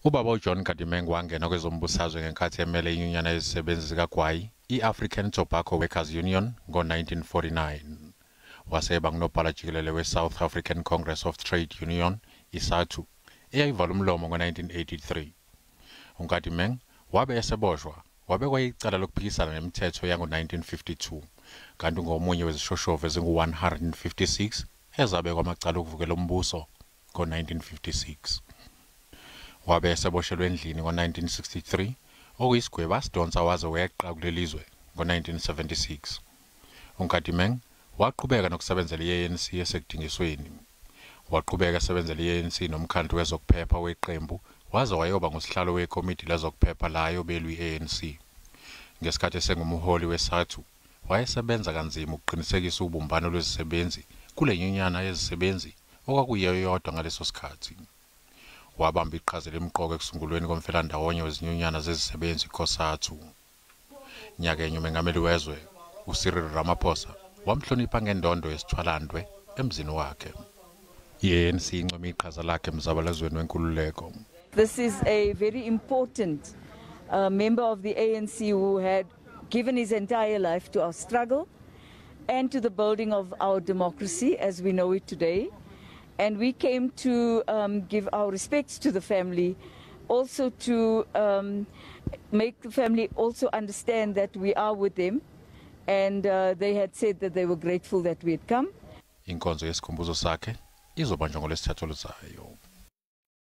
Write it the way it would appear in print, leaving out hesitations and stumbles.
uBaba uJohn Nkadimeng wangena kwezombusazwe ngenkathi emele inyunyana yezisebenzi zikaGwayi, i-African Tobacco Workers Union, ngo-1949. Waseba ngunobhala jikelele we-South African Congress of Trade Union, SABC, eyayivala umlomo ngo-1983. uNkadimeng wabe eseboshwa, wabekwa icala lokuphikisana nemithetho yango-1952, kanti ngomunye wezishoshovu ezingu-156 ezabekwa amacala okuvukela umbuso ngo-1956. Wabe eseboshelwe endlini ngo-1963, okuyisigwebo asidonsa waze weqa kulelizwe ngo-1976. uNkadimeng waqhubeka nokusebenzela iANC esekudingisweni. Waqhubeka esebenzela iANC nomkhandlu wezokuphepha weqembu waze wayoba ngusihlalo wekomiti lezokuphepha layo belwi iANC. Ngesikhathi esengumholi weSABC, wayesebenza kanzima ukuqinisekisa ubumbano lwezisebenzi kule nyunyana yezisebenzi okwakuyiyo yodwa ngaleso sikhathi. Wabamba iqhaza lemqoko ekusungulweni komfelandawonye wezinyunyana zezisebenzi koSABC. Nyaka enye umengameli wezwe uCyril Ramaphosa wamhlonipha ngendondo yesithwalandwe emzini wakhe. iANC income iqhaza lakhe emzabalazweni wenkululeko. This is a very important member of the ANC who had given his entire life to our struggle and to the building of our democracy as we know it today. And we came to give our respects to the family, also to make the family also understand that we are with them. And they had said that they were grateful that we had come. Inkonzo yesikhumbuzo sakhe izobanjwa ngoLwesithathu oluzayo.